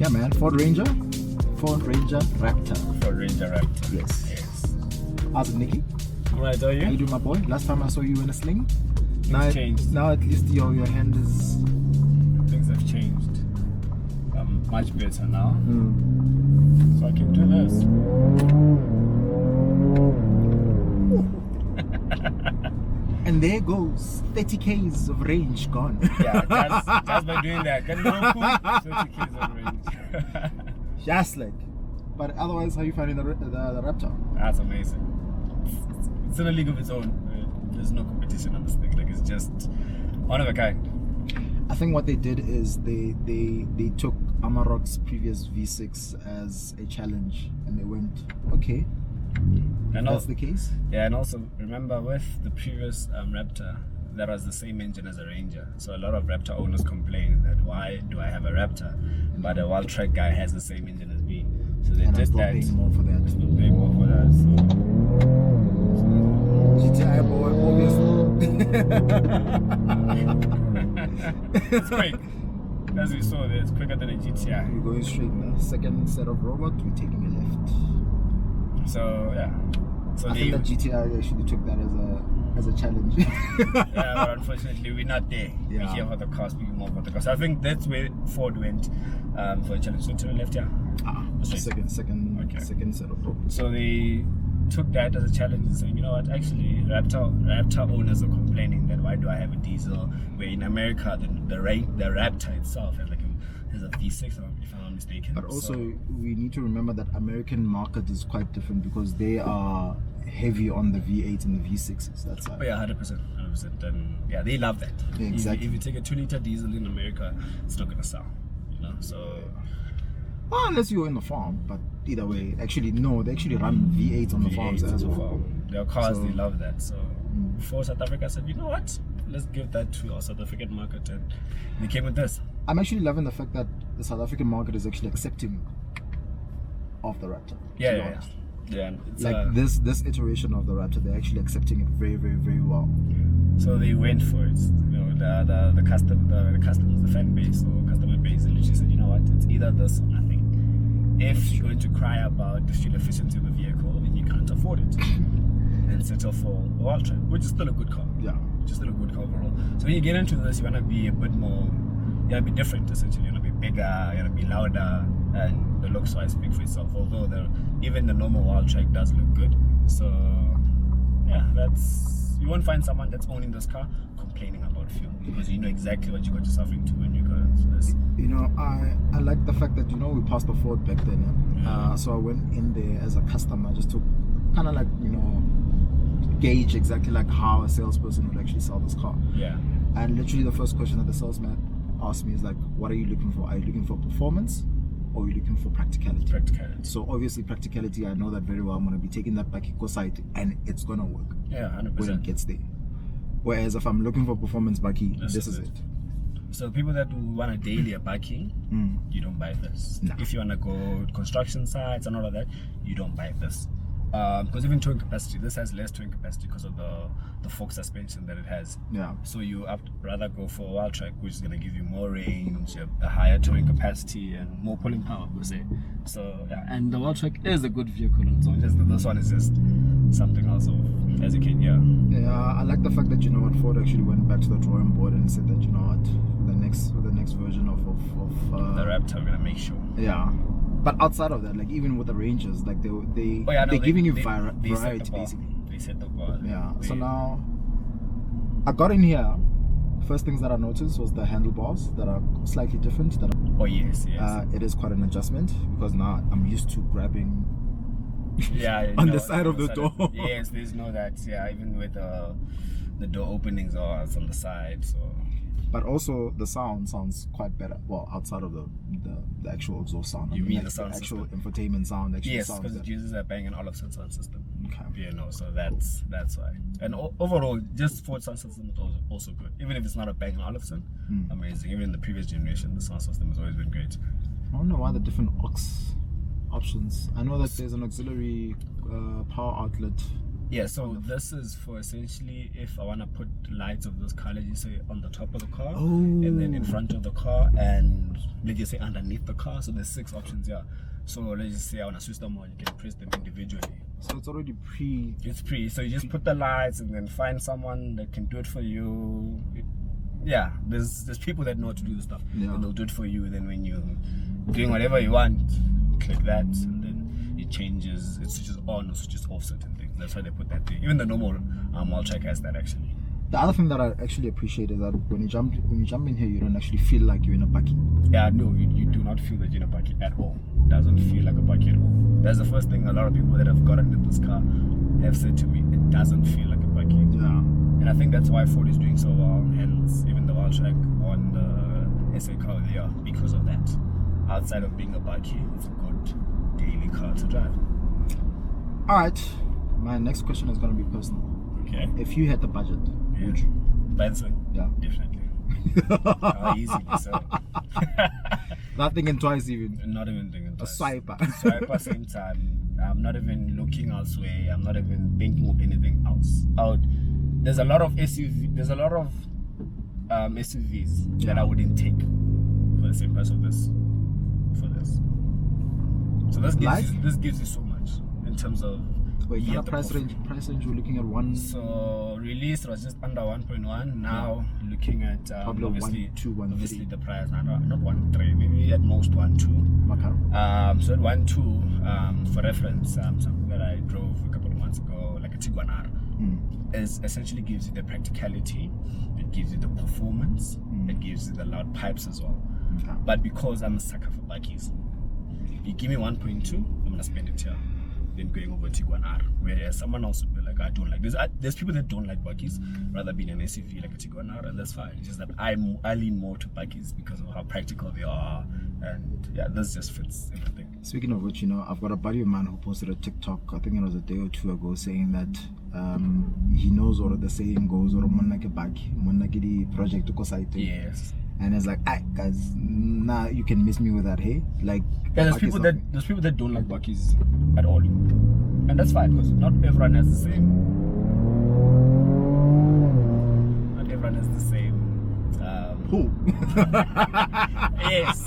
Yeah, man. Ford Ranger Raptor. Ford Ranger Raptor. Yes. How's it, Nicky? Alright, are How you? you doing, my boy? Last time I saw you in a sling. Things changed. Now at least your hand is. Things have changed. I'm much better now. So I can do this. And there goes 30 k's of range gone. Yeah, just by doing that. Get no food, 30 k's of range. Just like. But otherwise, how you finding the Raptor? That's amazing. It's in a league of its own. There's no competition on this thing. Like, it's just one of a kind. I think what they did is they took Amarok's previous V6 as a challenge, and they went, okay, And that's the case. Yeah, and also remember with the previous Raptor, that was the same engine as a Ranger. So a lot of Raptor owners complain that why do I have a Raptor, but a wild track guy has the same engine as me. So they And did I'm that. paying more for that. Still paying more for that. GTI boy, obviously. It's quick. As we saw there, it's quicker than a GTI. We're going straight now. Second set of robot, we're taking a left. So yeah. So I think that GTI actually took that as a challenge. yeah, but unfortunately we're not there. Yeah. We're here for the car, speaking more about the car. So I think that's where Ford went for a challenge. So to the left, yeah. Second set of robots. So they took that as a challenge and saying, you know what, actually Raptor owners are complaining that why do I have a diesel where in America the Raptor itself has a V6 if I'm not mistaken. But also we need to remember that American market is quite different because they are heavy on the V8 and the V6s. That's Oh yeah, 100%. And yeah, they love that. Yeah, exactly. If you take a 2-liter diesel in America, it's not gonna sell. You know, so. Well, unless you're in the farm, but either way, actually no, they actually run V8 on the farms as well. Their cars, So- they love that. So for South Africa, I said, you know what? Let's give that to our South African market, and they came with this. I'm actually loving the fact that the South African market is actually accepting of the Raptor. to be Yeah. honest. It's Like this iteration of the Raptor, they're actually accepting it very, very, very well. So they went for it. You know, the customers, the fan base or customer base, they literally said, you know what? It's either this or nothing. If you're going to cry about the fuel efficiency of the vehicle, then you can't afford it. And settle for a wild track, which is still a good car. Yeah. Which is still a good car overall. So when you get into this, you want to be a bit more, you want to be different essentially. You want to be bigger, you want to be louder, and the looks wise speak for itself. Although even the normal wild track does look good. So yeah, you won't find someone that's owning this car complaining about fuel because you know exactly what you got yourself into when you got into this. You know, I like the fact that, you know, we passed the Ford back then. So I went in there as a customer just to kind of like, you know, gauge exactly like how a salesperson would actually sell this car. Yeah. And literally the first question that the salesman asked me is like, what are you looking for? Are you looking for performance or are you looking for practicality? Practicality. So obviously practicality, I know that very well. I'm going to be taking that bakkie side and it's going to work. Yeah, 100%. When it gets there. Whereas if I'm looking for performance bakkie, this is it. So people that want a daily bakkie, you don't buy this. No. If you want to go construction sites and all of that, you don't buy this. Because even towing capacity, this has less towing capacity because of the fork suspension that it has. Yeah. So you have to rather go for a wild track, which is going to give you more range, a higher towing capacity, and more pulling power per se. So yeah, and the wild track is a good vehicle on its own. Just this one is just something else of, as you can hear. Yeah, I like the fact that, you know what, Ford actually went back to the drawing board and said that, you know what, the next version of the Raptor, we're gonna make sure. Yeah. But outside of that, like even with the Rangers, like they're giving you variety basically. They set the bar. Yeah. So now I got in here. First things that I noticed was the handlebars that are slightly different. Oh yes. It is quite an adjustment because now I'm used to grabbing on the side of the door. Yes, there's no that. Yeah, even with the door openings are on the side. So. But also the sound sounds quite better. Well, outside of the actual exhaust sound. You mean like the sound actual system? infotainment sound actually Yes, sounds because it better. uses a Bang & Olufsen sound system. Okay. Yeah, no, so that's why. And overall, just Ford sound system is also good. Even if it's not a Bang & Olufsen, amazing. Even in the previous generation, the sound system has always been great. I don't know why the different aux options. I know that there's an auxiliary power outlet. Yeah, so this is for essentially if I want to put lights of those colors, you say on the top of the car, and then in front of the car, and let's just say underneath the car. So there's 6 options here. So let's just say I want to switch them on, you can press them individually. So it's already It's pre. So you just put the lights and then find someone that can do it for you. Yeah, there's people that know how to do the stuff, and they'll do it for you. And then when you're doing whatever you want, click that, and then it changes. It switches on or switches off certain things. That's why they put that thing. Even the normal wall check has that actually. The other thing that I actually appreciate is that when you jump in here, you don't actually feel like you're in a bakkie. Yeah, no, you do not feel that you're in a bakkie at all. It doesn't feel like a bakkie at all. That's the first thing a lot of people that have gotten into this car have said to me. It doesn't feel like a bakkie. Yeah. And I think that's why Ford is doing so well, hence even the wall check on the SA car there, because of that. Outside of being a bakkie, it's a good daily car to drive. Alright, my next question is going to be personal. Okay. If you had the budget, would you? Buy this one? Yeah. Definitely. Easily so. Not thinking twice even. Not even thinking A twice. swiper. Swipe at the same time. I'm not even looking elsewhere. I'm not even thinking of anything else. There's a lot of SUV. There's a lot of SUVs that I wouldn't take for the same price of this. For this. So this gives you so much in terms of. Wait, yeah, price range we're looking at one. So released was just under 1.1. Now looking at obviously 1.2, 1.3. Obviously the price not 1.3, maybe at most 1.2. Okay. So at 1.2, for reference, something that I drove a couple of months ago, like a Tiguan R, is essentially gives you the practicality, it gives you the performance, it gives you the loud pipes as well. Okay. But because I'm a sucker for bakkies, you give me 1.2, I'm gonna spend it here. Then going over Tiguan R, whereas someone else would be like, I don't like this. There's people that don't like bakkies, rather being an SUV like a Tiguan R, and that's fine. It's just that I lean more to bakkies because of how practical they are, and yeah, this just fits everything. Speaking of which, I've got a buddy of mine who posted a TikTok, I think it was a day or two ago, saying that he knows what the saying goes, or the project to site. Yes. And it's like, guys, nah, you can miss me with that, hey? Like, yeah, there's people that don't like bakkies at all, and that's fine because not everyone has the same. Not everyone has the same. Who? Yes.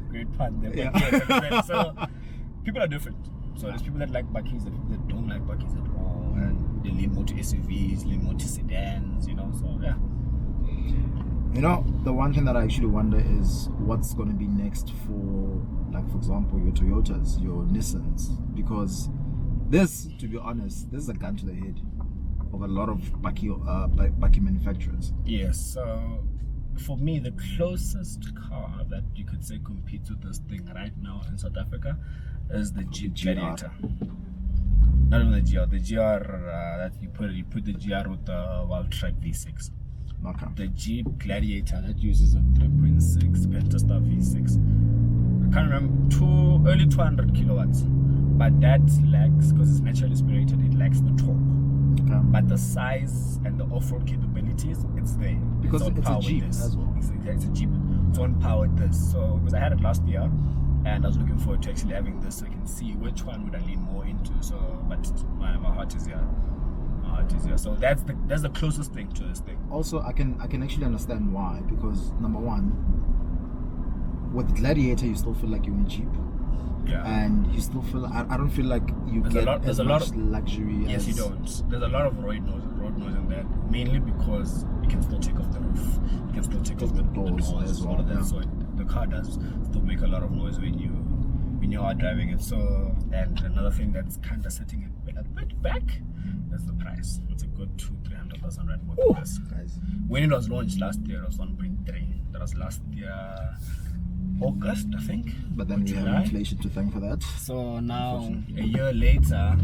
Great pun there. Yeah. Yes, so people are different. So there's people that like bakkies, there's people that don't like bakkies at all, and they lean more to SUVs, lean more to sedans, So yeah. The one thing that I actually wonder is what's going to be next for, like, for example, your Toyotas, your Nissans, because this, to be honest, this is a gun to the head of a lot of bakkie manufacturers. Yes, so for me, the closest car that you could say competes with this thing right now in South Africa is the Jeep Gladiator. Not even the GR. The GR that you put the GR with the Valtrac V6. Okay. The Jeep Gladiator that uses a 3.6 Pentastar V6. I can't remember, early 200 kilowatts, but that lacks, because it's naturally aspirated, it lacks the torque. Okay. But the size and the off-road capabilities, it's there. Because it's a Jeep as well. It's a Jeep. It's on power with this. So because I had it last year, and I was looking forward to actually having this, so I can see which one would I lean more into. So, but my heart is here. So that's the closest thing to this thing. Also, I can actually understand why, because number one, with Gladiator you still feel like you're in a Jeep. Yeah. And you still feel, I don't feel like you get as much luxury. Yes, you don't. There's a lot of road noise in that, mainly because you can still take off the roof, you can still take off the doors as well. All of that. So the car does still make a lot of noise when you are driving it. So, and another thing that's kind of setting it a bit back is the price. It's a good 200,000-300,000 rand more than this. Guys. When it was launched last year, it was 1.3. That was last year August, I think. But then we have inflation to thank for that. So now, a year later,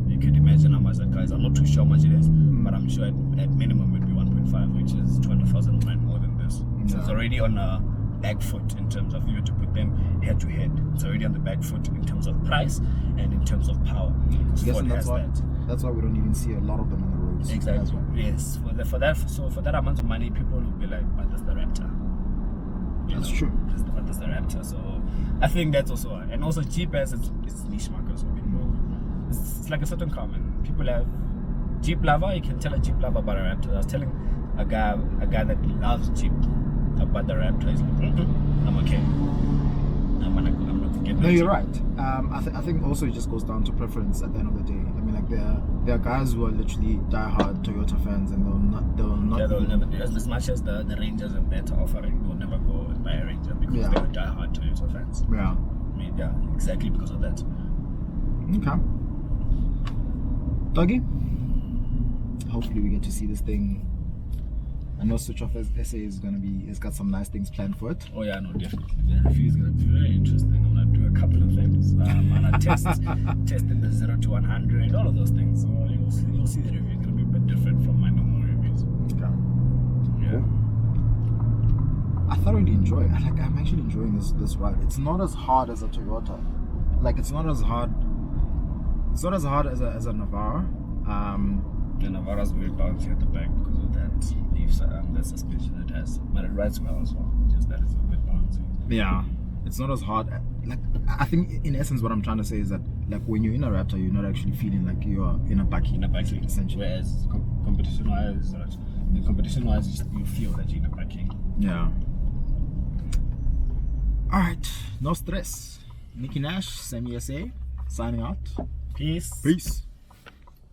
you could imagine how much that car is. I'm not too sure how much it is, but I'm sure at minimum it would be 1.5, which is 200,000 rand more than this. So it's already on a back foot in terms of, if you were to put them head to head. It's already on the back foot in terms of price and in terms of power. Yes, and that's why we don't even see a lot of them on the roads. Exactly. Yes. For that amount of money, people will be like, but that's the Raptor. That's true. That's the Raptor. So I think that's also, and also Jeep has its niche market. So people, it's like a certain car, man. people have Jeep lover. You can tell a Jeep lover about a Raptor. I was telling a guy that loves Jeep about the Raptor. He's like, I'm okay. I'm not getting. No, you're right. I think also it just goes down to preference at the end of the day. I mean, like there are guys who are literally diehard Toyota fans, and they'll never, as much as the Rangers are better offering, they'll never go and buy a Ranger because they're diehard Toyota fans. Yeah. I mean, yeah, exactly because of that. Okay. Doggy, hopefully we get to see this thing. I know Switch Off SA has got some nice things planned for it. Oh yeah, no, definitely. The review is going to be very interesting. I'm going to do a couple of things. I'm going to testing the 0 to 100, all of those things. So you'll see the review is going to be a bit different from my normal reviews. Okay. Yeah. I thoroughly enjoy it. I'm actually enjoying this ride. It's not as hard as a Toyota. Like it's not as hard as a Navara. The Navara's very bouncy at the back because of that that suspension it has, but it rides well as well. Just that it's a bit bouncy. Yeah, it's not as hard. Like I think in essence, what I'm trying to say is that like when you're in a Raptor, you're not actually feeling like you're in a bakkie. Essentially. Whereas competition-wise, you feel that you're in a bakkie. Yeah. All right, no stress. Nicky Nash, Semi SA, signing out. Peace. Peace.